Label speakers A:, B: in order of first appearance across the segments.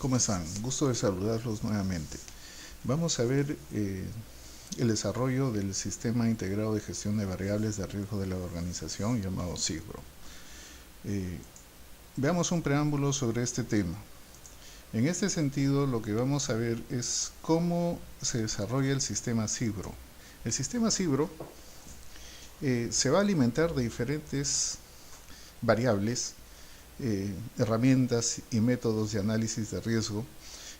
A: ¿Cómo están? Gusto de saludarlos nuevamente. Vamos a ver el desarrollo del Sistema Integrado de Gestión de Variables de Riesgo de la Organización, llamado SIGBRO. Veamos un preámbulo sobre este tema. En este sentido, lo que vamos a ver es cómo se desarrolla el sistema SIGBRO. El sistema SIGBRO se va a alimentar de diferentes variables, herramientas y métodos de análisis de riesgo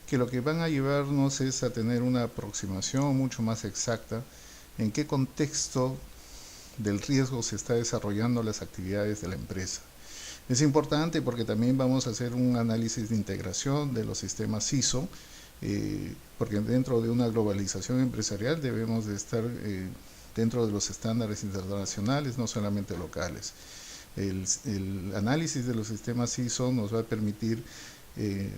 A: que lo que van a llevarnos es a tener una aproximación mucho más exacta en qué contexto del riesgo se está desarrollando las actividades de la empresa. Es importante porque también vamos a hacer un análisis de integración de los sistemas ISO, porque dentro de una globalización empresarial debemos de estar dentro de los estándares internacionales, no solamente locales. El análisis de los sistemas ISO nos va a permitir,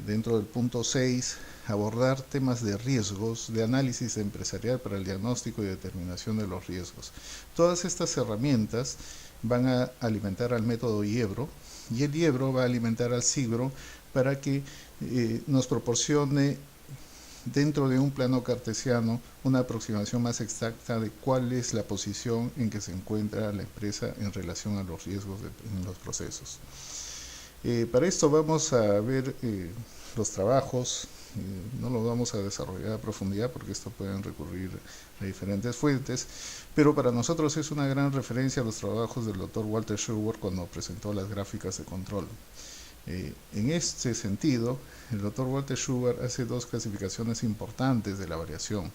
A: dentro del punto 6, abordar temas de riesgos, de análisis empresarial para el diagnóstico y determinación de los riesgos. Todas estas herramientas van a alimentar al método IEBRO, y el IEBRO va a alimentar al SIGBRO para que nos proporcione, dentro de un plano cartesiano, una aproximación más exacta de cuál es la posición en que se encuentra la empresa en relación a los riesgos en los procesos. Para esto vamos a ver los trabajos, no los vamos a desarrollar a profundidad porque esto pueden recurrir a diferentes fuentes, pero para nosotros es una gran referencia a los trabajos del Dr. Walter Schubert cuando presentó las gráficas de control. En este sentido, el Dr. Walter Schubert hace dos clasificaciones importantes de la variación.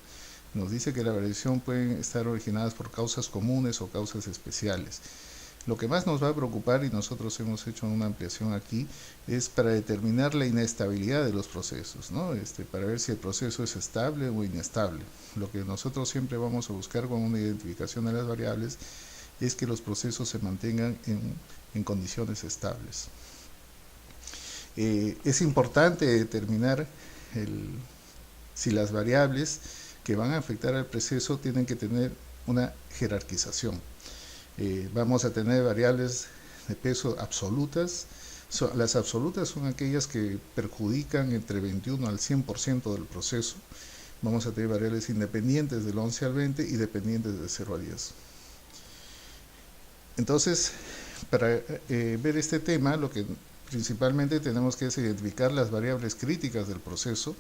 A: Nos dice que la variación puede estar originadas por causas comunes o causas especiales. Lo que más nos va a preocupar, y nosotros hemos hecho una ampliación aquí, es para determinar la inestabilidad de los procesos, ¿no? Para ver si el proceso es estable o inestable. Lo que nosotros siempre vamos a buscar con una identificación de las variables es que los procesos se mantengan en condiciones estables. Es importante determinar si las variables que van a afectar al proceso tienen que tener una jerarquización. Vamos a tener variables de peso absolutas. Las absolutas son aquellas que perjudican entre 21 al 100% del proceso. Vamos a tener variables independientes del 11 al 20 y dependientes de 0 a 10. Entonces, para ver este tema, lo que principalmente tenemos que identificar las variables críticas del proceso,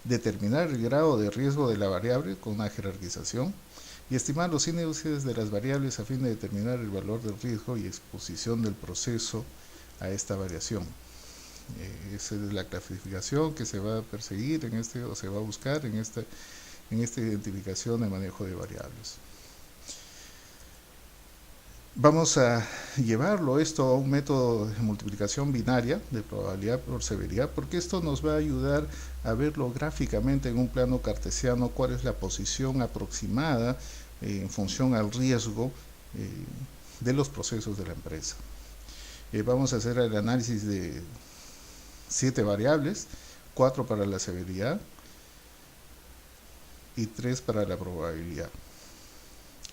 A: determinar el grado de riesgo de la variable con una jerarquización y estimar los índices de las variables a fin de determinar el valor del riesgo y exposición del proceso a esta variación. Esa es la clasificación que se va a perseguir o se va a buscar en esta identificación de manejo de variables. Vamos a llevarlo esto a un método de multiplicación binaria de probabilidad por severidad, porque esto nos va a ayudar a verlo gráficamente en un plano cartesiano cuál es la posición aproximada en función al riesgo de los procesos de la empresa. Vamos a hacer el análisis de 7 variables, 4 para la severidad y 3 para la probabilidad.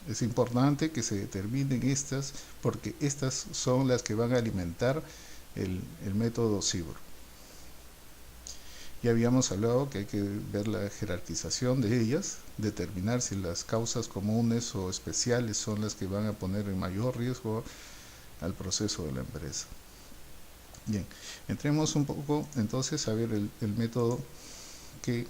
A: Es importante que se determinen estas porque estas son las que van a alimentar el método SIGBRO. Ya habíamos hablado que hay que ver la jerarquización de ellas, determinar si las causas comunes o especiales son las que van a poner en mayor riesgo al proceso de la empresa. Bien, entremos un poco entonces a ver el método que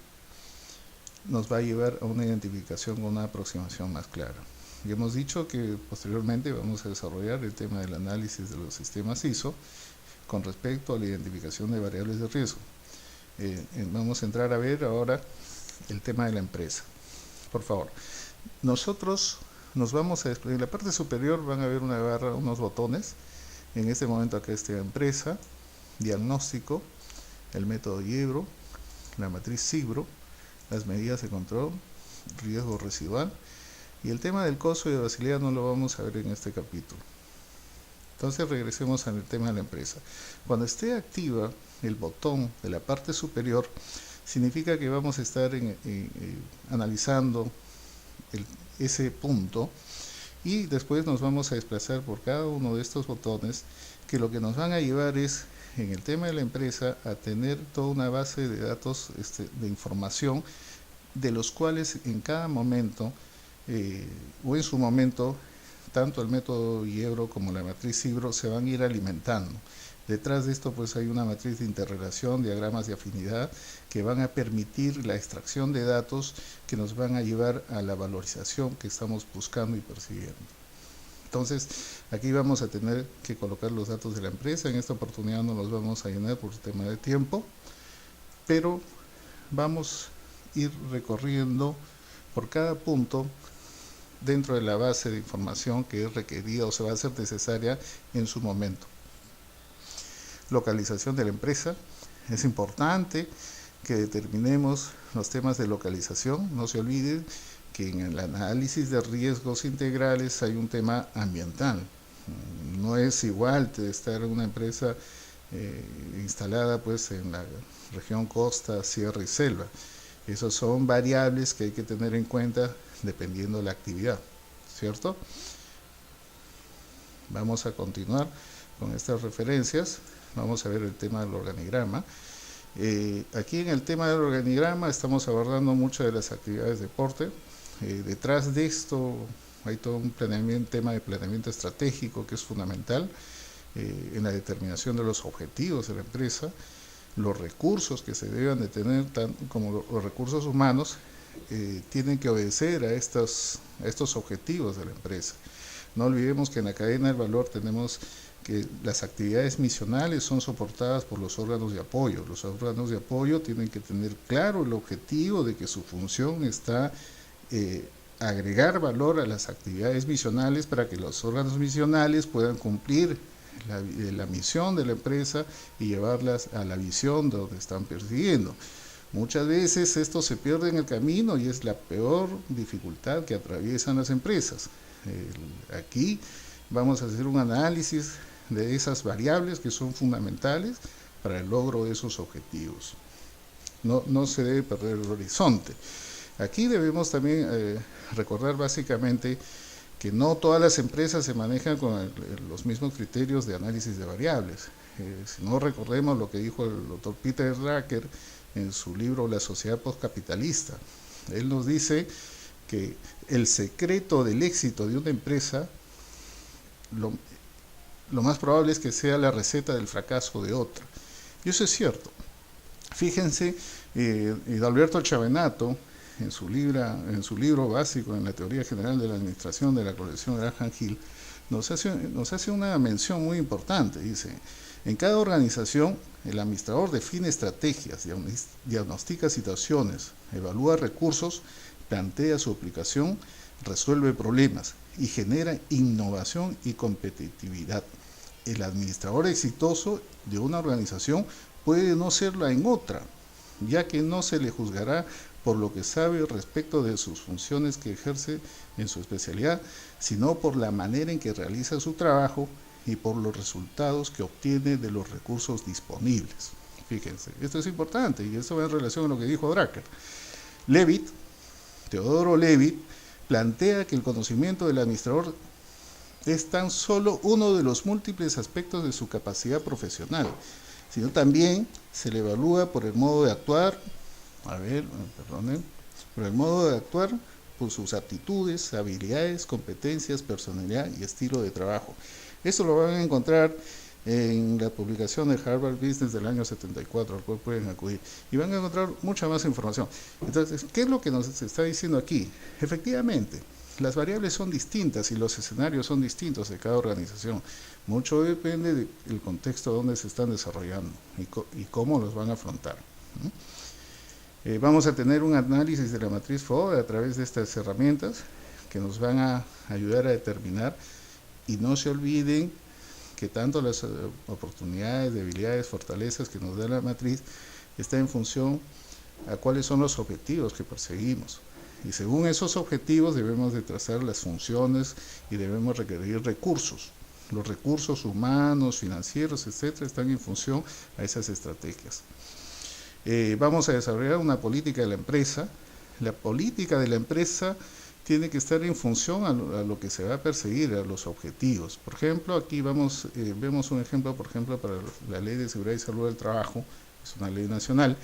A: nos va a llevar a una identificación con una aproximación más clara. Ya hemos dicho que posteriormente vamos a desarrollar el tema del análisis de los sistemas ISO con respecto a la identificación de variables de riesgo. Vamos a entrar a ver ahora el tema de la empresa. Por favor, nosotros nos vamos a en la parte superior van a ver una barra, unos botones. En este momento acá está empresa, diagnóstico, el método IEBRO, la matriz SIGBRO, las medidas de control, riesgo residual. Y el tema del costo y de facilidad no lo vamos a ver en este capítulo. Entonces regresemos al tema de la empresa. Cuando esté activa el botón de la parte superior, significa que vamos a estar analizando ese punto y después nos vamos a desplazar por cada uno de estos botones que lo que nos van a llevar es en el tema de la empresa a tener toda una base de datos de información, de los cuales en cada momento o en su momento tanto el método IEBRO como la matriz IBRO se van a ir alimentando. Detrás de esto pues hay una matriz de interrelación, diagramas de afinidad que van a permitir la extracción de datos que nos van a llevar a la valorización que estamos buscando y persiguiendo. Entonces aquí vamos a tener que colocar los datos de la empresa. En esta oportunidad no los vamos a llenar por tema de tiempo, pero vamos a ir recorriendo por cada punto dentro de la base de información que es requerida o se va a hacer necesaria en su momento. Localización de la empresa. Es importante que determinemos los temas de localización. No se olviden que en el análisis de riesgos integrales hay un tema ambiental. No es igual estar en una empresa instalada pues en la región costa, sierra y selva. Esas son variables que hay que tener en cuenta dependiendo de la actividad, ¿cierto? Vamos a continuar con estas referencias. Vamos a ver el tema del organigrama. Aquí en el tema del organigrama estamos abordando muchas de las actividades de deporte. Detrás de esto hay todo un tema de planeamiento estratégico que es fundamental en la determinación de los objetivos de la empresa, los recursos que se deben de tener, como los recursos humanos, tienen que obedecer a estos objetivos de la empresa. No olvidemos que en la cadena del valor tenemos que las actividades misionales son soportadas por los órganos de apoyo. Los órganos de apoyo tienen que tener claro el objetivo de que su función está agregar valor a las actividades misionales para que los órganos misionales puedan cumplir la misión de la empresa y llevarlas a la visión donde están persiguiendo. Muchas veces esto se pierde en el camino y es la peor dificultad que atraviesan las empresas. Aquí vamos a hacer un análisis de esas variables que son fundamentales para el logro de esos objetivos. No se debe perder el horizonte. Aquí debemos también recordar básicamente que no todas las empresas se manejan con los mismos criterios de análisis de variables. Si no, recordemos lo que dijo el doctor Peter Drucker en su libro La sociedad postcapitalista. Él nos dice que el secreto del éxito de una empresa, lo más probable es que sea la receta del fracaso de otra. Y eso es cierto. Fíjense, Alberto Chavenato, en su libro básico en la teoría general de la administración de la colección Graham Hill, nos hace una mención muy importante. Dice, en cada organización el administrador define estrategias, diagnostica situaciones, evalúa recursos, plantea su aplicación, resuelve problemas y genera innovación y competitividad. El administrador exitoso de una organización puede no serla en otra, ya que no se le juzgará por lo que sabe respecto de sus funciones que ejerce en su especialidad, sino por la manera en que realiza su trabajo y por los resultados que obtiene de los recursos disponibles. Fíjense, esto es importante y esto va en relación a lo que dijo Drucker. Teodoro Levitt, plantea que el conocimiento del administrador es tan solo uno de los múltiples aspectos de su capacidad profesional, sino también se le evalúa por el modo de actuar, por el modo de actuar, por sus aptitudes, habilidades, competencias, personalidad y estilo de trabajo. Esto lo van a encontrar en la publicación de Harvard Business del año 74, al cual pueden acudir, y van a encontrar mucha más información. Entonces, ¿qué es lo que nos está diciendo aquí? Efectivamente, las variables son distintas y los escenarios son distintos de cada organización. Mucho depende del contexto donde se están desarrollando y cómo los van a afrontar. Vamos a tener un análisis de la matriz FODA a través de estas herramientas que nos van a ayudar a determinar, y no se olviden que tanto las oportunidades, debilidades, fortalezas que nos da la matriz está en función a cuáles son los objetivos que perseguimos. Y según esos objetivos debemos de trazar las funciones y debemos requerir recursos. Los recursos humanos, financieros, etcétera, están en función a esas estrategias. Vamos a desarrollar una política de la empresa. La política de la empresa tiene que estar en función a lo que se va a perseguir, a los objetivos. Por ejemplo, aquí vemos un ejemplo, por ejemplo, para la Ley de Seguridad y Salud del Trabajo, es una ley nacional.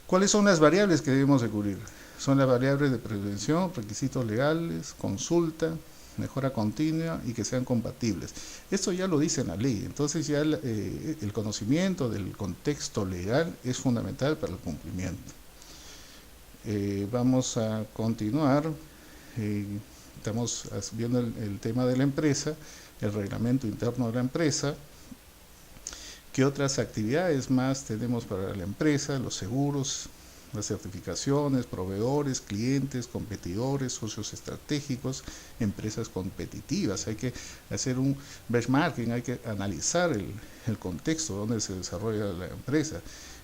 A: ¿Cuáles son las variables que debemos de cubrir? Son las variables de prevención, requisitos legales, consulta, mejora continua y que sean compatibles. Esto ya lo dice en la ley, entonces ya el conocimiento del contexto legal es fundamental para el cumplimiento. Vamos a continuar, estamos viendo el tema de la empresa, el reglamento interno de la empresa. ¿Qué otras actividades más tenemos para la empresa? Los seguros, las certificaciones, proveedores, clientes, competidores, socios estratégicos, empresas competitivas. Hay que hacer un benchmarking, hay que analizar el contexto donde se desarrolla la empresa.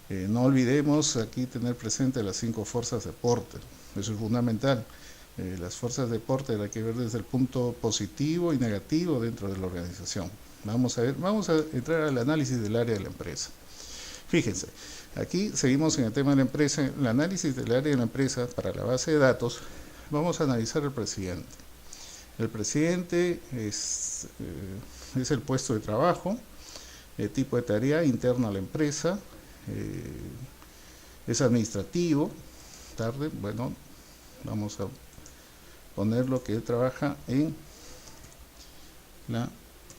A: No olvidemos aquí tener presente las 5 fuerzas de Porter, eso es fundamental. Las fuerzas de Porter hay que ver desde el punto positivo y negativo dentro de la organización. Vamos a entrar al análisis del área de la empresa. Fíjense, aquí seguimos en el tema de la empresa, el análisis del área de la empresa para la base de datos. Vamos a analizar el presidente. El presidente es el puesto de trabajo, el tipo de tarea interna a la empresa, es administrativo, tarde, bueno, vamos a poner lo que él trabaja en la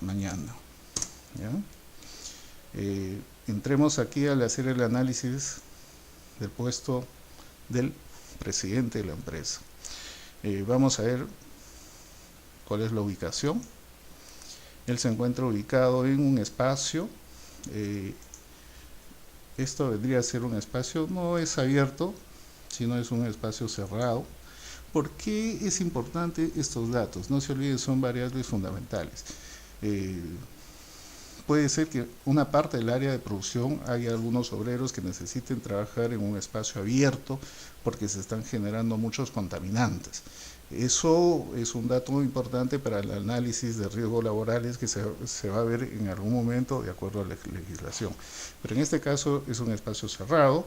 A: mañana. ¿Ya? Entremos aquí al hacer el análisis del puesto del presidente de la empresa. Vamos a ver cuál es la ubicación. Él se encuentra ubicado en un espacio. Esto vendría a ser un espacio, no es abierto, sino es un espacio cerrado. ¿Por qué es importante estos datos? No se olviden, son variables fundamentales. Puede ser que una parte del área de producción haya algunos obreros que necesiten trabajar en un espacio abierto porque se están generando muchos contaminantes. Eso es un dato muy importante para el análisis de riesgos laborales que se va a ver en algún momento de acuerdo a la legislación. Pero en este caso es un espacio cerrado,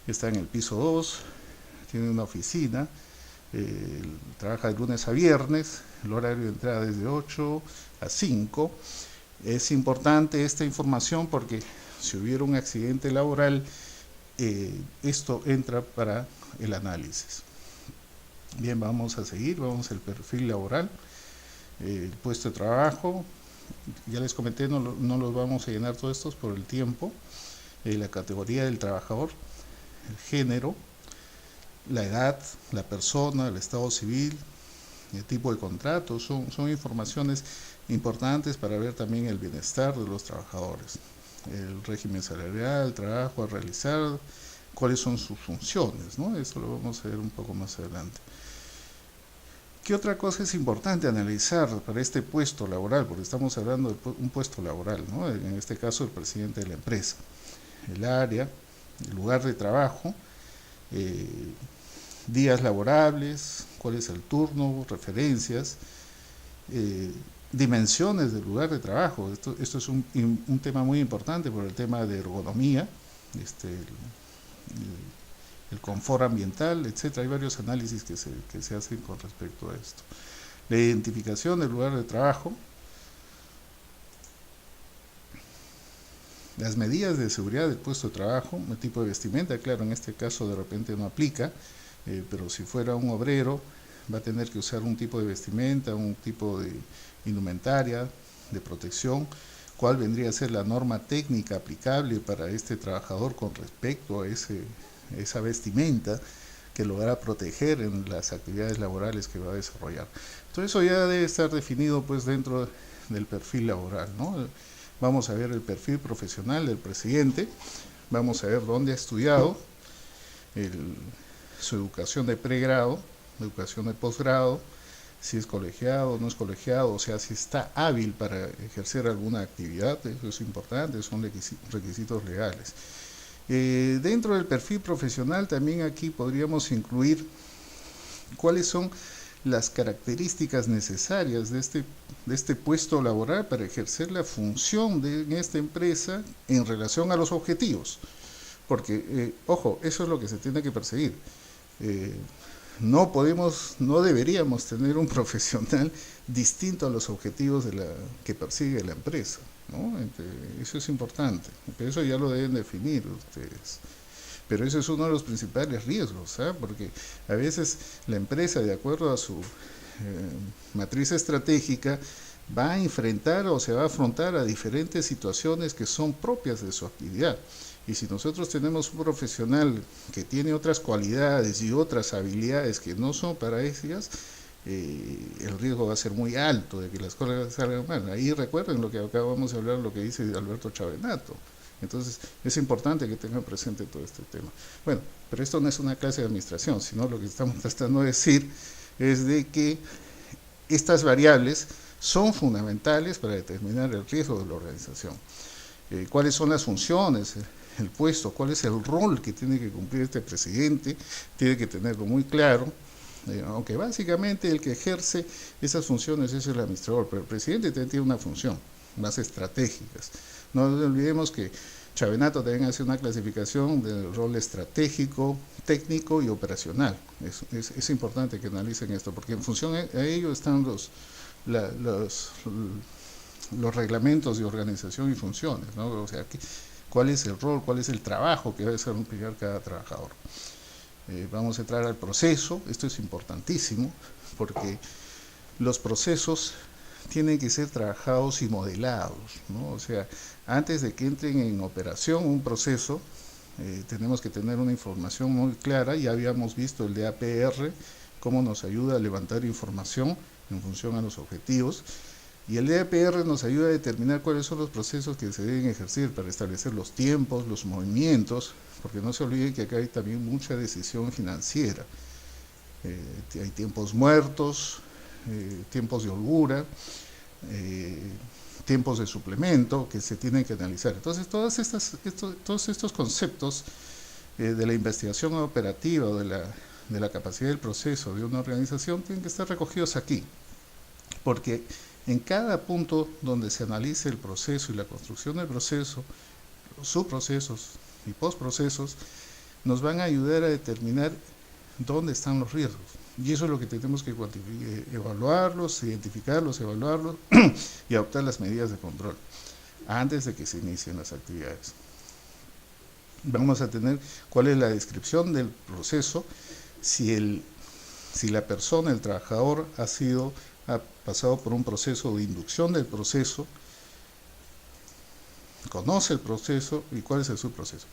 A: está en el piso 2, tiene una oficina, trabaja de lunes a viernes, el horario de entrada es de 8 a 5. Es importante esta información porque si hubiera un accidente laboral, esto entra para el análisis. Bien, vamos a seguir, vamos al perfil laboral, el puesto de trabajo, ya les comenté, no los vamos a llenar todos estos por el tiempo, la categoría del trabajador, el género, la edad, la persona, el estado civil, el tipo de contrato, son informaciones importantes para ver también el bienestar de los trabajadores, el régimen salarial, el trabajo a realizar, cuáles son sus funciones, ¿no? Eso lo vamos a ver un poco más adelante. ¿Qué otra cosa es importante analizar para este puesto laboral? Porque estamos hablando de un puesto laboral, ¿no? En este caso el presidente de la empresa, el área, el lugar de trabajo, días laborables, cuál es el turno, referencias, dimensiones del lugar de trabajo. Esto es un tema muy importante por el tema de ergonomía, el confort ambiental, etcétera. Hay varios análisis que se hacen con respecto a esto. La identificación del lugar de trabajo, las medidas de seguridad del puesto de trabajo, el tipo de vestimenta, claro, en este caso de repente no aplica, pero si fuera un obrero va a tener que usar un tipo de vestimenta, un tipo de indumentaria, de protección, cuál vendría a ser la norma técnica aplicable para este trabajador con respecto a esa vestimenta que lo hará proteger en las actividades laborales que va a desarrollar. Todo eso ya debe estar definido pues dentro del perfil laboral, ¿no? Vamos a ver el perfil profesional del presidente, vamos a ver dónde ha estudiado, su educación de pregrado, educación de posgrado, si es colegiado o no es colegiado, o sea, si está hábil para ejercer alguna actividad, eso es importante, son requisitos legales. Dentro del perfil profesional también aquí podríamos incluir cuáles son las características necesarias de este puesto laboral para ejercer la función en esta empresa en relación a los objetivos. Porque, ojo, eso es lo que se tiene que perseguir. no deberíamos tener un profesional distinto a los objetivos que persigue la empresa, ¿no? Eso es importante, pero eso ya lo deben definir ustedes. Pero ese es uno de los principales riesgos, ¿eh? Porque a veces la empresa, de acuerdo a su matriz estratégica, va a enfrentar o se va a afrontar a diferentes situaciones que son propias de su actividad. Y si nosotros tenemos un profesional que tiene otras cualidades y otras habilidades que no son para ellas, el riesgo va a ser muy alto de que las cosas salgan mal. Ahí recuerden lo que acabamos de hablar, lo que dice Alberto Chavenato. Entonces es importante que tengan presente todo este tema. Bueno, pero esto no es una clase de administración, sino lo que estamos tratando de decir es de que estas variables son fundamentales para determinar el riesgo de la organización. ¿Cuáles son las funciones? El puesto, cuál es el rol que tiene que cumplir este presidente, tiene que tenerlo muy claro, aunque básicamente el que ejerce esas funciones es el administrador, pero el presidente también tiene una función, más estratégicas. No olvidemos que Chavenato también hace una clasificación del rol estratégico, técnico y operacional. Es importante que analicen esto, porque en función a ello están los reglamentos de organización y funciones, ¿no? O sea, cuál es el rol, cuál es el trabajo que debe desempeñar cada trabajador. Vamos a entrar al proceso. Esto es importantísimo porque los procesos tienen que ser trabajados y modelados, ¿no? O sea, antes de que entren en operación un proceso, tenemos que tener una información muy clara. Ya habíamos visto el DAPR, cómo nos ayuda a levantar información en función a los objetivos. Y el DAPR nos ayuda a determinar cuáles son los procesos que se deben ejercer para establecer los tiempos, los movimientos, porque no se olviden que acá hay también mucha decisión financiera. Hay tiempos muertos, tiempos de holgura, tiempos de suplemento que se tienen que analizar. Entonces, todos estos conceptos de la investigación operativa o de la capacidad del proceso de una organización tienen que estar recogidos aquí, porque en cada punto donde se analice el proceso y la construcción del proceso, subprocesos y postprocesos, nos van a ayudar a determinar dónde están los riesgos. Y eso es lo que tenemos que evaluarlos, identificarlos, evaluarlos y adoptar las medidas de control antes de que se inicien las actividades. Vamos a tener cuál es la descripción del proceso, si la persona, el trabajador, ha pasado por un proceso de inducción del proceso, conoce el proceso y cuál es el subproceso.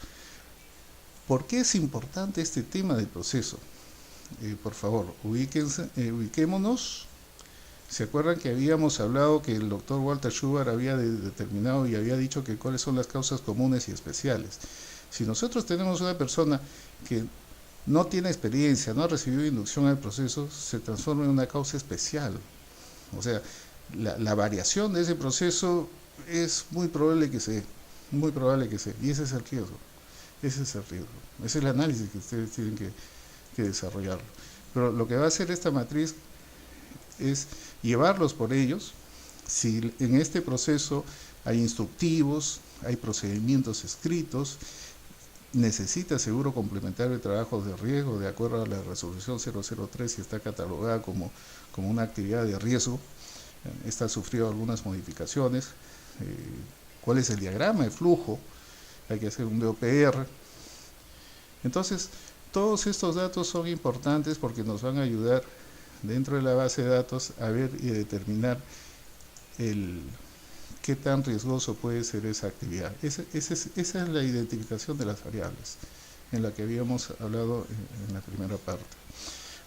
A: ¿Por qué es importante este tema del proceso? Por favor, ubiquémonos. ¿Se acuerdan que habíamos hablado que el doctor Walter Schubert había determinado y había dicho que cuáles son las causas comunes y especiales? Si nosotros tenemos una persona que no tiene experiencia, no ha recibido inducción al proceso, se transforma en una causa especial. O sea, la variación de ese proceso es muy probable que se dé, y ese es el riesgo, ese es el análisis que ustedes tienen que desarrollarlo. Pero lo que va a hacer esta matriz es llevarlos por ellos. Si en este proceso hay instructivos, hay procedimientos escritos, necesita seguro complementario de trabajos de riesgo de acuerdo a la resolución 003 y está catalogada como una actividad de riesgo. Esta ha sufrido algunas modificaciones. ¿Cuál es el diagrama de flujo? Hay que hacer un DOPR. Entonces, todos estos datos son importantes porque nos van a ayudar dentro de la base de datos a ver y determinar qué tan riesgoso puede ser esa actividad. Esa es la identificación de las variables en la que habíamos hablado en la primera parte.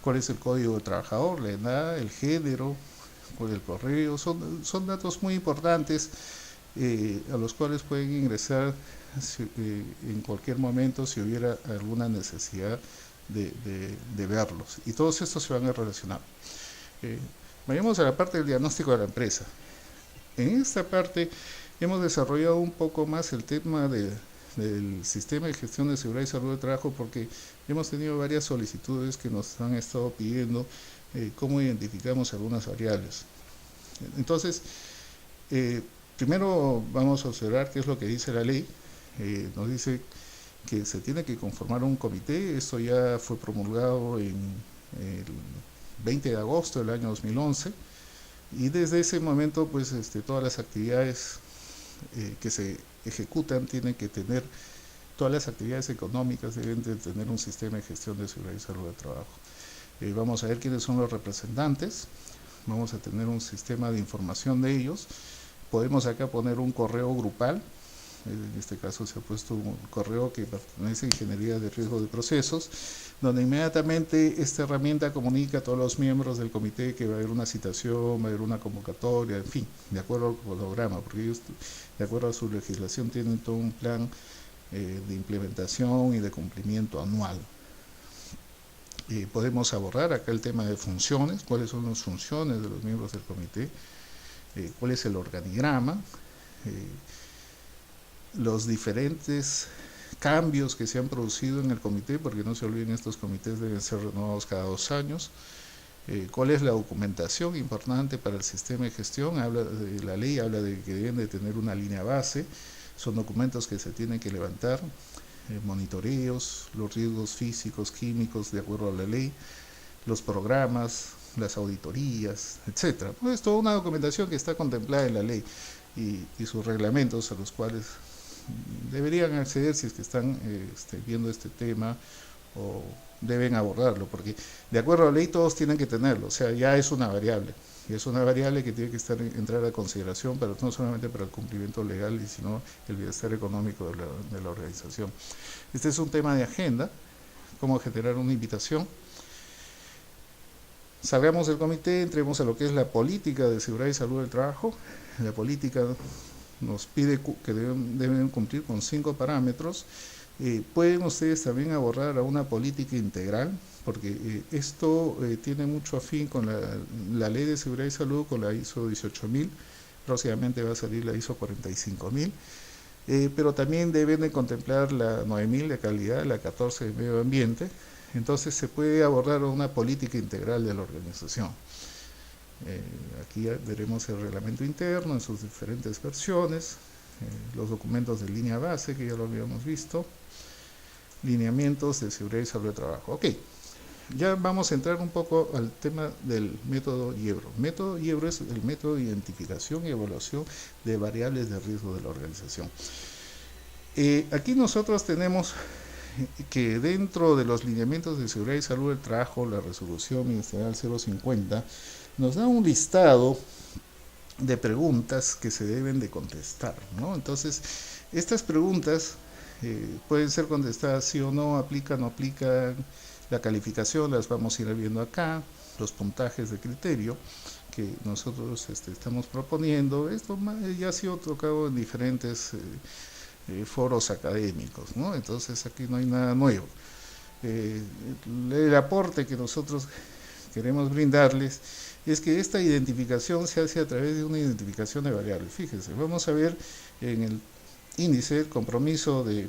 A: ¿Cuál es el código de trabajador, la edad, el género, cuál es el correo? Son datos muy importantes a los cuales pueden ingresar en cualquier momento si hubiera alguna necesidad de verlos. Y todos estos se van a relacionar. Vayamos a la parte del diagnóstico de la empresa. En esta parte hemos desarrollado un poco más el tema del sistema de gestión de seguridad y salud de trabajo porque hemos tenido varias solicitudes que nos han estado pidiendo cómo identificamos algunas variables. Entonces, primero vamos a observar qué es lo que dice la ley. Nos dice que se tiene que conformar un comité. Esto ya fue promulgado en el 20 de agosto del año 2011, y desde ese momento pues todas las actividades que se ejecutan tienen que tener, todas las actividades económicas deben de tener un sistema de gestión de seguridad y salud del trabajo. Vamos a ver quiénes son los representantes, vamos a tener un sistema de información de ellos, podemos acá poner un correo grupal, en este caso se ha puesto un correo que pertenece a Ingeniería de Riesgo de Procesos, donde inmediatamente esta herramienta comunica a todos los miembros del comité que va a haber una citación, va a haber una convocatoria, en fin, de acuerdo al cronograma, porque ellos, de acuerdo a su legislación, tienen todo un plan de implementación y de cumplimiento anual. Podemos abordar acá el tema de funciones, cuáles son las funciones de los miembros del comité, cuál es el organigrama, los diferentes cambios que se han producido en el comité, porque no se olviden, estos comités deben ser renovados cada 2 años, cuál es la documentación importante para el sistema de gestión. Habla de la ley, habla de que deben de tener una línea base, son documentos que se tienen que levantar, monitoreos, los riesgos físicos, químicos de acuerdo a la ley, los programas, las auditorías, etcétera. Es toda una documentación que está contemplada en la ley y sus reglamentos a los cuales deberían acceder si es que están viendo este tema o deben abordarlo, porque de acuerdo a la ley todos tienen que tenerlo, o sea, ya es una variable, y es una variable que tiene que entrar a consideración, pero no solamente para el cumplimiento legal, sino el bienestar económico de la organización. Este es un tema de agenda, cómo generar una invitación. Salgamos del comité, entremos a lo que es la política de seguridad y salud del trabajo. La política nos pide que deben cumplir con 5 parámetros. Pueden ustedes también abordar a una política integral, porque esto tiene mucho afín con la ley de seguridad y salud, con la ISO 18000, próximamente va a salir la ISO 45000, pero también deben de contemplar la 9000 de calidad, la 14 de medio ambiente. Entonces se puede abordar una política integral de la organización. Aquí veremos el reglamento interno en sus diferentes versiones, los documentos de línea base que ya lo habíamos visto, lineamientos de seguridad y salud de trabajo. Ok, ya vamos a entrar un poco al tema del método IEBRO. Método IEBRO es el método de identificación y evaluación de variables de riesgo de la organización. Aquí nosotros tenemos que dentro de los lineamientos de seguridad y salud del trabajo, la resolución ministerial 050 nos da un listado de preguntas que se deben de contestar, ¿no? Entonces, estas preguntas pueden ser contestadas sí o no, aplica, no aplica, la calificación las vamos a ir viendo acá, los puntajes de criterio que nosotros estamos proponiendo. Esto ya ha sido tocado en diferentes foros académicos, ¿no? Entonces aquí no hay nada nuevo. El aporte que nosotros queremos brindarles es que esta identificación se hace a través de una identificación de variables. Fíjense, vamos a ver en el índice, el compromiso de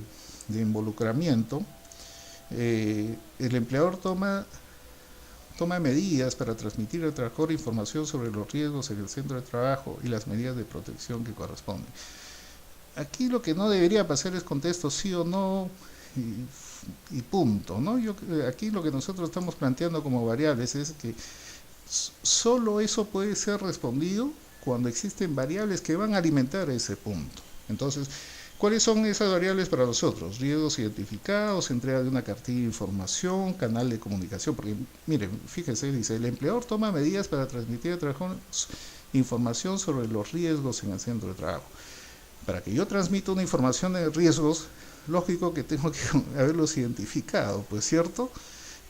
A: involucramiento, el empleador toma medidas para transmitir al trabajador información sobre los riesgos en el centro de trabajo y las medidas de protección que corresponden. Aquí lo que no debería pasar es contesto sí o no y punto, ¿no? Aquí lo que nosotros estamos planteando como variables es que solo eso puede ser respondido cuando existen variables que van a alimentar ese punto. Entonces, ¿cuáles son esas variables para nosotros? Riesgos identificados, entrega de una cartilla de información, canal de comunicación, porque miren, fíjense, dice, el empleador toma medidas para transmitir al trabajador información sobre los riesgos en el centro de trabajo. Para que yo transmita una información de riesgos, lógico que tengo que haberlos identificado, pues, ¿cierto?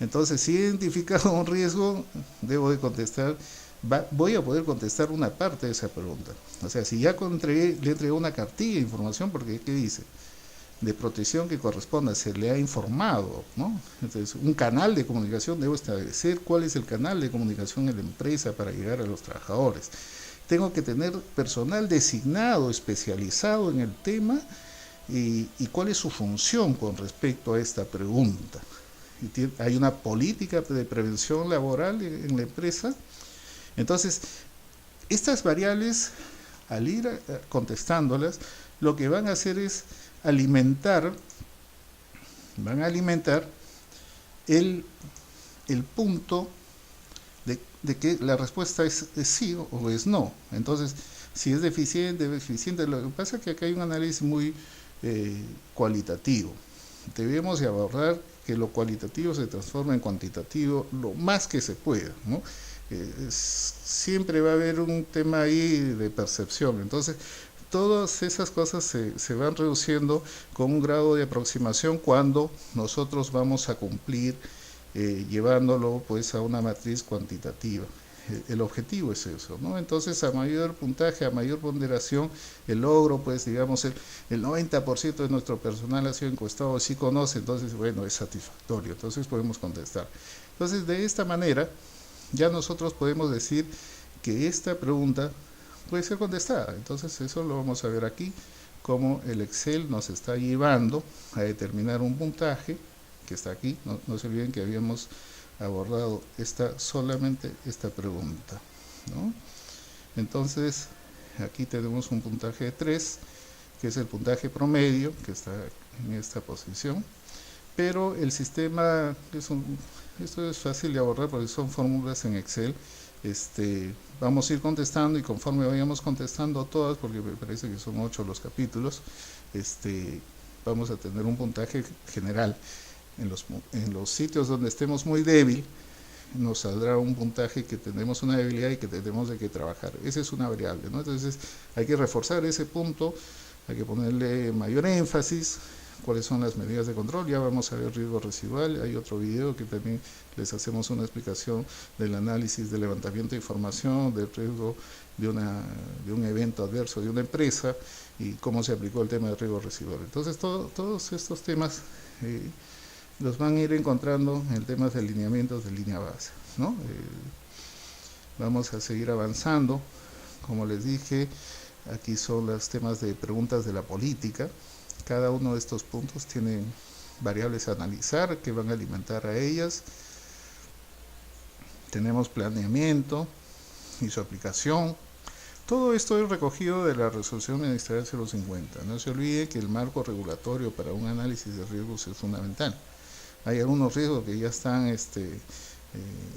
A: Entonces, si he identificado un riesgo, debo de contestar, voy a poder contestar una parte de esa pregunta. O sea, si ya le entregué una cartilla de información, porque ¿qué dice? De protección que corresponda, se le ha informado, ¿no? Entonces, un canal de comunicación, debo establecer cuál es el canal de comunicación en la empresa para llegar a los trabajadores. Tengo que tener personal designado, especializado en el tema y cuál es su función con respecto a esta pregunta. Hay una política de prevención laboral en la empresa. Entonces, estas variables, al ir contestándolas, lo que van a hacer es van a alimentar el punto de que la respuesta es sí o es no. Entonces, si es deficiente, lo que pasa es que acá hay un análisis muy cualitativo. Debemos de abordar que lo cualitativo se transforma en cuantitativo lo más que se pueda, ¿no? Siempre va a haber un tema ahí de percepción. Entonces, todas esas cosas se van reduciendo con un grado de aproximación cuando nosotros vamos a cumplir llevándolo pues a una matriz cuantitativa. El objetivo es eso, ¿no? Entonces, a mayor puntaje, a mayor ponderación, el logro, pues digamos, el 90% de nuestro personal ha sido encuestado, sí conoce, entonces, bueno, es satisfactorio, entonces podemos contestar. Entonces, de esta manera, ya nosotros podemos decir que esta pregunta puede ser contestada. Entonces, eso lo vamos a ver aquí, cómo el Excel nos está llevando a determinar un puntaje, que está aquí. No se olviden que habíamos abordado solamente esta pregunta, ¿no? Entonces, aquí tenemos un puntaje de 3, que es el puntaje promedio, que está en esta posición, pero el sistema, esto es fácil de abordar porque son fórmulas en Excel. Vamos a ir contestando y conforme vayamos contestando todas, porque me parece que son 8 los capítulos, vamos a tener un puntaje general. En los sitios donde estemos muy débil, nos saldrá un puntaje que tenemos una debilidad y que tenemos de que trabajar. Esa es una variable, ¿no? Entonces hay que reforzar ese punto, hay que ponerle mayor énfasis, cuáles son las medidas de control. Ya vamos a ver riesgo residual. Hay otro video que también les hacemos una explicación del análisis de levantamiento de información, del riesgo de un evento adverso de una empresa y cómo se aplicó el tema de riesgo residual. Entonces todos estos temas los van a ir encontrando en temas de lineamientos de línea base, ¿no? Vamos a seguir avanzando. Como les dije, aquí son los temas de preguntas de la política. Cada uno de estos puntos tiene variables a analizar que van a alimentar a ellas. Tenemos planeamiento y su aplicación. Todo esto es recogido de la resolución ministerial 050. No se olvide que el marco regulatorio para un análisis de riesgos es fundamental. Hay algunos riesgos que ya están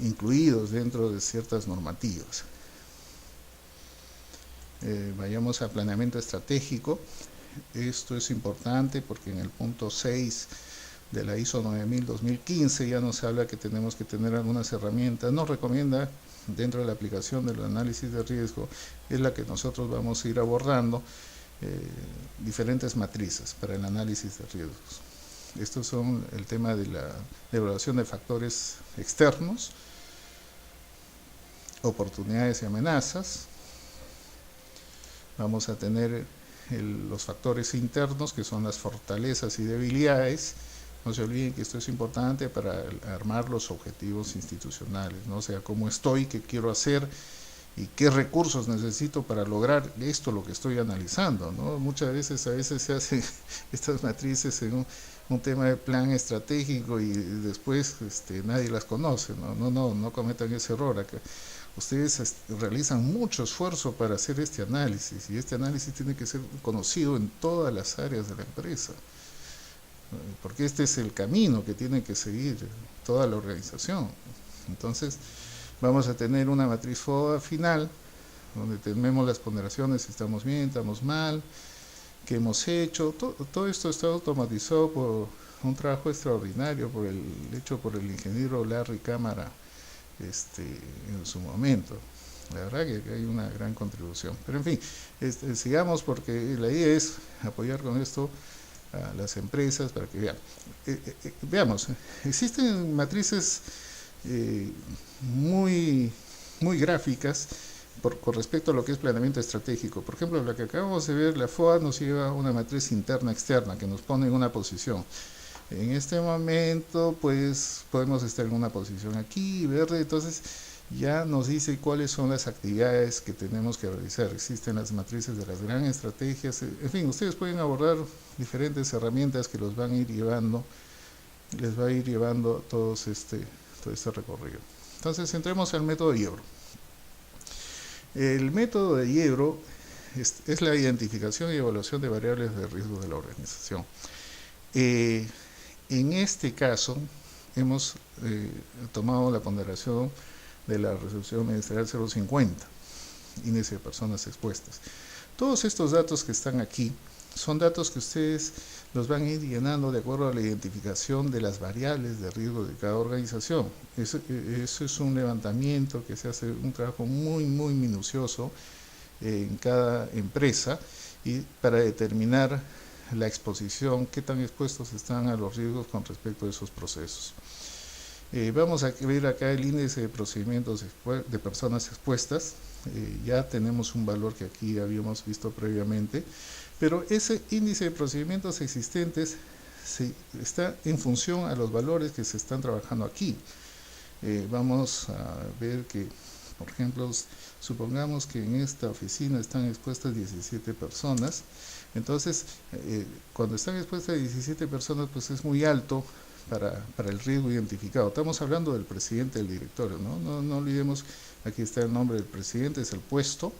A: incluidos dentro de ciertas normativas. Vayamos a planeamiento estratégico. Esto es importante porque en el punto 6 de la ISO 9000-2015 ya nos habla que tenemos que tener algunas herramientas. Nos recomienda, dentro de la aplicación del análisis de riesgo, es la que nosotros vamos a ir abordando, diferentes matrices para el análisis de riesgos. Estos son el tema de la evaluación de factores externos, oportunidades y amenazas. Vamos a tener los factores internos, que son las fortalezas y debilidades. No se olviden que esto es importante para armar los objetivos institucionales, ¿no? O sea, cómo estoy, qué quiero hacer y qué recursos necesito para lograr esto, lo que estoy analizando, ¿no? Muchas veces se hacen estas matrices en un tema de plan estratégico y después nadie las conoce, ¿no? No cometan ese error. Acá ustedes realizan mucho esfuerzo para hacer este análisis y este análisis tiene que ser conocido en todas las áreas de la empresa, porque este es el camino que tiene que seguir toda la organización. Entonces vamos a tener una matriz FODA final donde tenemos las ponderaciones, si estamos bien, estamos mal, qué hemos hecho. Todo esto está automatizado por un trabajo extraordinario hecho por el ingeniero Larry Cámara en su momento. La verdad que hay una gran contribución. Pero en fin, sigamos, porque la idea es apoyar con esto a las empresas para que vean. Veamos, existen matrices muy gráficas con respecto a lo que es planeamiento estratégico. Por ejemplo, la que acabamos de ver, la FOA nos lleva a una matriz interna-externa que nos pone en una posición. En este momento, pues, podemos estar en una posición aquí, verde, entonces ya nos dice cuáles son las actividades que tenemos que realizar. Existen las matrices de las grandes estrategias, en fin, ustedes pueden abordar diferentes herramientas que los van a ir llevando, les va a ir llevando todo este recorrido. Entonces, entremos al método Yebro. El método de Yebro es la identificación y evaluación de variables de riesgo de la organización. En este caso, hemos tomado la ponderación de la resolución ministerial 050, índice de personas expuestas. Todos estos datos que están aquí son datos que ustedes los van a ir llenando de acuerdo a la identificación de las variables de riesgo de cada organización. Eso es un levantamiento que se hace, un trabajo muy minucioso en cada empresa, y para determinar la exposición, qué tan expuestos están a los riesgos con respecto a esos procesos. Vamos a ver acá el índice de procedimientos de personas expuestas. Ya tenemos un valor que aquí habíamos visto previamente, pero ese índice de procedimientos existentes está en función a los valores que se están trabajando aquí. Vamos a ver que, por ejemplo, supongamos que en esta oficina están expuestas 17 personas, entonces cuando están expuestas 17 personas, pues es muy alto para el riesgo identificado. Estamos hablando del presidente del directorio, no olvidemos, aquí está el nombre del presidente, es el puesto,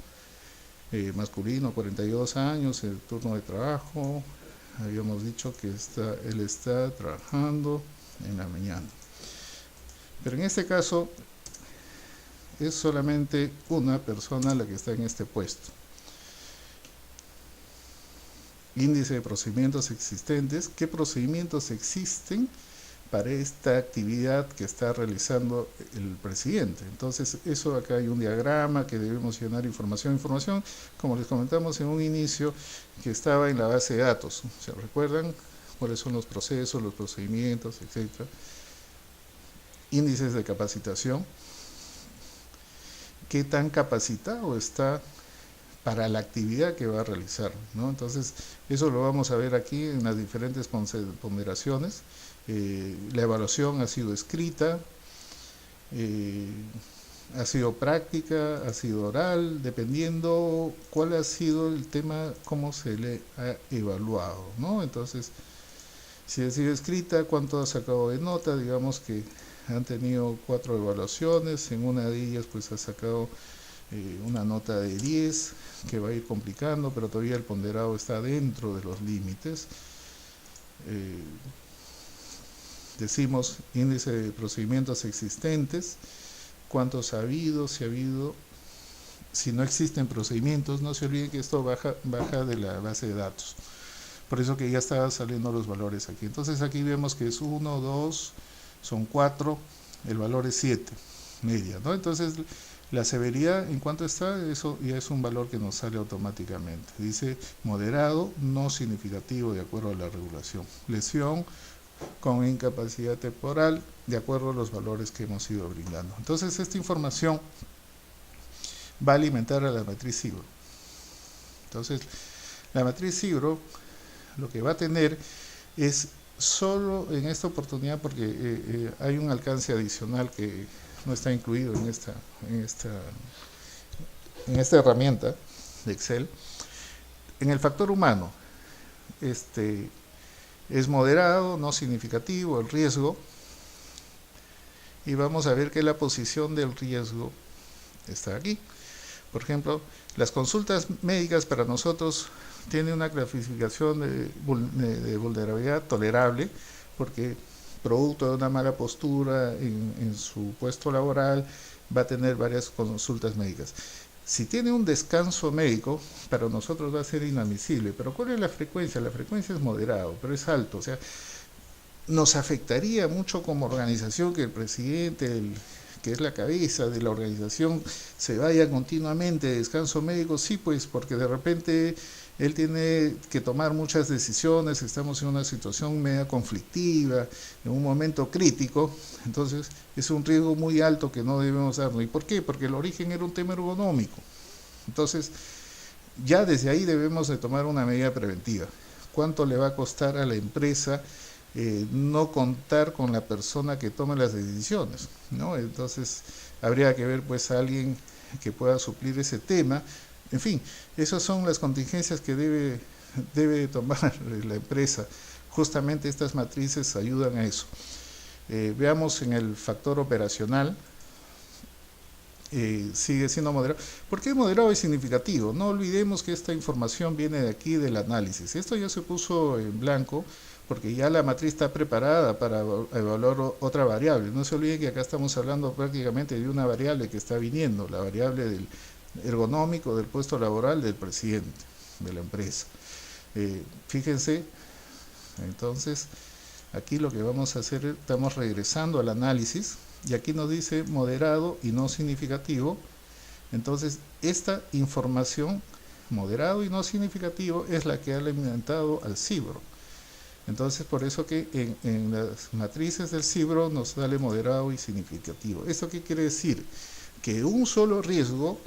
A: masculino, 42 años, el turno de trabajo, habíamos dicho que él está trabajando en la mañana. Pero en este caso es solamente una persona la que está en este puesto. Índice de procedimientos existentes. ¿Qué procedimientos existen para esta actividad que está realizando el presidente? Entonces, eso acá hay un diagrama que debemos llenar información, como les comentamos en un inicio, que estaba en la base de datos. ¿Se recuerdan cuáles son los procesos, los procedimientos, etcétera? Índices de capacitación. ¿Qué tan capacitado está para la actividad que va a realizar, ¿no? Entonces, eso lo vamos a ver aquí en las diferentes ponderaciones. La evaluación ha sido escrita, ha sido práctica, ha sido oral, dependiendo cuál ha sido el tema, cómo se le ha evaluado, ¿no? Entonces, si ha sido escrita, cuánto ha sacado de nota, digamos que han tenido 4 evaluaciones, en una de ellas pues ha sacado una nota de 10, que va a ir complicando, pero todavía el ponderado está dentro de los límites. Decimos índice de procedimientos existentes, cuántos ha habido, si ha habido. Si no existen procedimientos, no se olviden que esto baja de la base de datos. Por eso que ya están saliendo los valores aquí. Entonces aquí vemos que es 1, 2, son 4, el valor es 7, media, ¿no? Entonces la severidad, ¿en cuánto está? Eso ya es un valor que nos sale automáticamente. Dice moderado, no significativo de acuerdo a la regulación. Lesión con incapacidad temporal de acuerdo a los valores que hemos ido brindando. Entonces esta información va a alimentar a la matriz SIGRO. Entonces la matriz SIGRO lo que va a tener es solo en esta oportunidad, porque hay un alcance adicional que no está incluido en esta herramienta de Excel. En el factor humano, es moderado, no significativo el riesgo, y vamos a ver que la posición del riesgo está aquí. Por ejemplo, las consultas médicas para nosotros tienen una clasificación de vulnerabilidad tolerable, porque producto de una mala postura en su puesto laboral va a tener varias consultas médicas. Si tiene un descanso médico, para nosotros va a ser inadmisible. Pero ¿cuál es la frecuencia? La frecuencia es moderado, pero es alto. O sea, nos afectaría mucho como organización que el presidente, que es la cabeza de la organización, se vaya continuamente de descanso médico. Sí, pues, porque de repente él tiene que tomar muchas decisiones, estamos en una situación media conflictiva, en un momento crítico, entonces es un riesgo muy alto que no debemos darnos. ¿Y por qué? Porque el origen era un tema ergonómico. Entonces, ya desde ahí debemos de tomar una medida preventiva. ¿Cuánto le va a costar a la empresa no contar con la persona que tome las decisiones, ¿no? Entonces, habría que ver pues a alguien que pueda suplir ese tema. En fin, esas son las contingencias que debe tomar la empresa. Justamente estas matrices ayudan a eso. Veamos en el factor operacional, sigue siendo moderado. ¿Por qué moderado y significativo? No olvidemos que esta información viene de aquí del análisis. Esto ya se puso en blanco porque ya la matriz está preparada para evaluar otra variable. No se olviden que acá estamos hablando prácticamente de una variable que está viniendo, la variable del ergonómico del puesto laboral del presidente de la empresa. Fíjense, entonces, aquí lo que vamos a hacer, estamos regresando al análisis, y aquí nos dice moderado y no significativo. Entonces, esta información, moderado y no significativo, es la que ha alimentado al CIBRO. Entonces, por eso que en las matrices del CIBRO nos sale moderado y significativo. ¿Esto qué quiere decir? Que un solo riesgo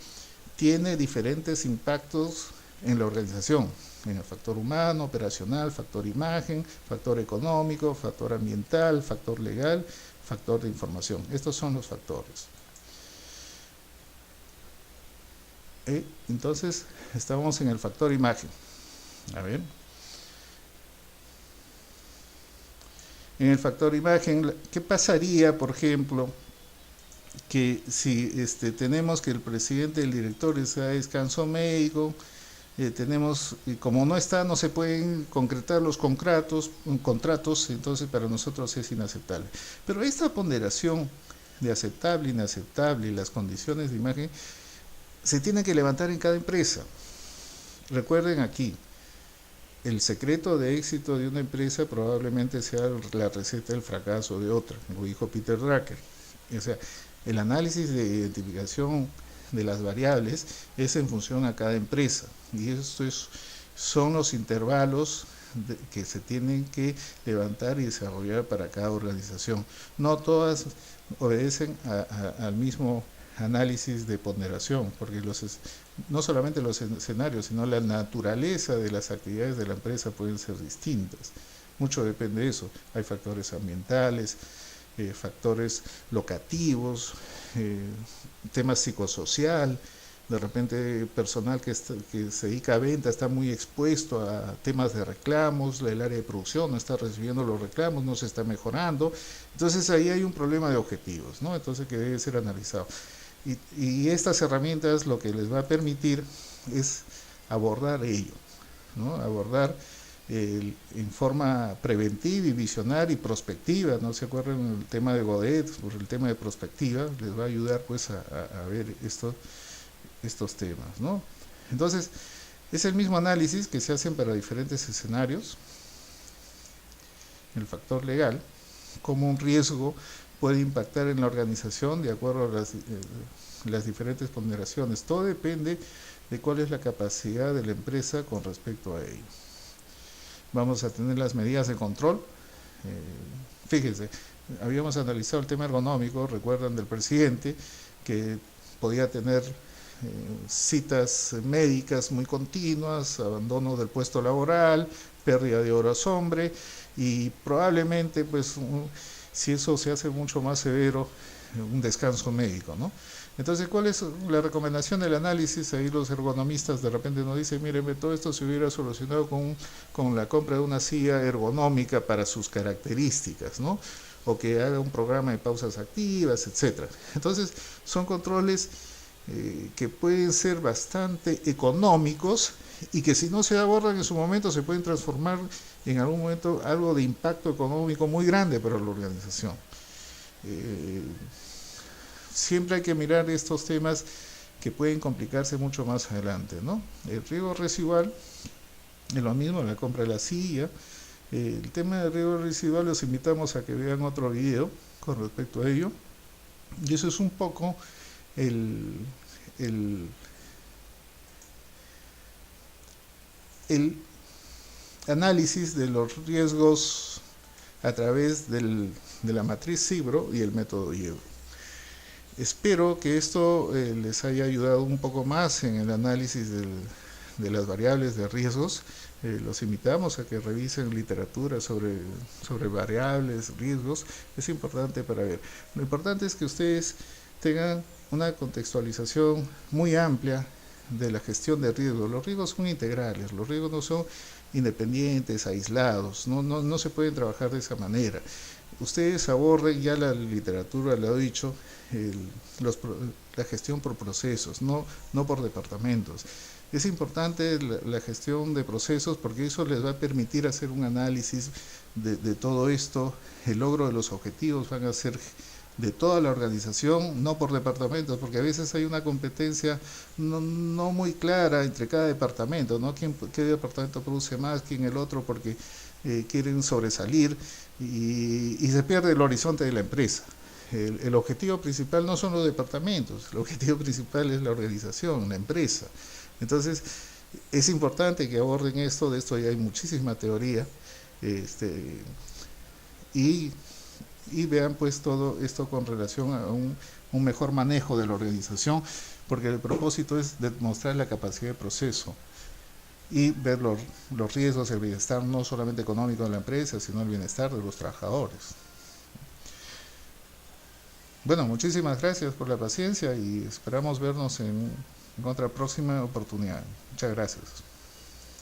A: tiene diferentes impactos en la organización, en el factor humano, operacional, factor imagen, factor económico, factor ambiental, factor legal, factor de información. Estos son los factores. Entonces, estamos en el factor imagen. A ver. En el factor imagen, ¿qué pasaría, por ejemplo, que si tenemos que el presidente del director está de descanso médico, tenemos, y como no está, no se pueden concretar los contratos, entonces para nosotros es inaceptable. Pero esta ponderación de aceptable, inaceptable y las condiciones de imagen se tienen que levantar en cada empresa. Recuerden aquí, el secreto de éxito de una empresa probablemente sea la receta del fracaso de otra, lo dijo Peter Drucker. O sea, el análisis de identificación de las variables es en función a cada empresa, y estos son los intervalos que se tienen que levantar y desarrollar para cada organización. No todas obedecen al mismo análisis de ponderación, porque no solamente los escenarios, sino la naturaleza de las actividades de la empresa pueden ser distintas. Mucho depende de eso. Hay factores ambientales, factores locativos, temas psicosocial. De repente personal que se dedica a venta está muy expuesto a temas de reclamos, el área de producción no está recibiendo los reclamos, no se está mejorando. Entonces ahí hay un problema de objetivos, ¿no? Entonces que debe ser analizado. Y estas herramientas lo que les va a permitir es abordar ello, ¿no? Abordar en forma preventiva y visionaria y prospectiva. No se acuerdan el tema de Godet, por el tema de prospectiva, les va a ayudar pues a ver estos temas, ¿no? Entonces, es el mismo análisis que se hacen para diferentes escenarios. El factor legal, como un riesgo puede impactar en la organización de acuerdo a las diferentes ponderaciones. Todo depende de cuál es la capacidad de la empresa con respecto a ello. Vamos a tener las medidas de control. Fíjense, habíamos analizado el tema ergonómico, recuerdan del presidente, que podía tener citas médicas muy continuas, abandono del puesto laboral, pérdida de horas hombre, y probablemente pues si eso se hace mucho más severo, un descanso médico, ¿no? Entonces, ¿cuál es la recomendación del análisis? Ahí los ergonomistas de repente nos dicen, miren, todo esto se hubiera solucionado con la compra de una silla ergonómica para sus características, ¿no? O que haga un programa de pausas activas, etcétera. Entonces, son controles que pueden ser bastante económicos y que si no se abordan en su momento se pueden transformar en algún momento algo de impacto económico muy grande para la organización. Siempre hay que mirar estos temas que pueden complicarse mucho más adelante, ¿no? El riesgo residual es lo mismo, la compra de la silla. El tema del riesgo residual los invitamos a que vean otro video con respecto a ello, y eso es un poco el análisis de los riesgos a través de la matriz CIBRO y el método IEBRO. Espero que esto les haya ayudado un poco más en el análisis de las variables de riesgos. Los invitamos a que revisen literatura sobre variables, riesgos. Es importante para ver. Lo importante es que ustedes tengan una contextualización muy amplia de la gestión de riesgos. Los riesgos son integrales, los riesgos no son independientes, aislados, no se pueden trabajar de esa manera. Ustedes aborden, ya la literatura lo ha dicho, la gestión por procesos, no por departamentos. Es importante la gestión de procesos porque eso les va a permitir hacer un análisis de todo esto. El logro de los objetivos van a ser de toda la organización, no por departamentos, porque a veces hay una competencia no muy clara entre cada departamento, ¿no? ¿Qué departamento produce más, quién el otro, porque quieren sobresalir y se pierde el horizonte de la empresa. El objetivo principal no son los departamentos, el objetivo principal es la organización, la empresa. Entonces, es importante que aborden esto, de esto ya hay muchísima teoría, y, y vean pues todo esto con relación a un mejor manejo de la organización, porque el propósito es demostrar la capacidad de proceso y ver los riesgos, el bienestar no solamente económico de la empresa, sino el bienestar de los trabajadores. Bueno, muchísimas gracias por la paciencia y esperamos vernos en otra próxima oportunidad. Muchas gracias.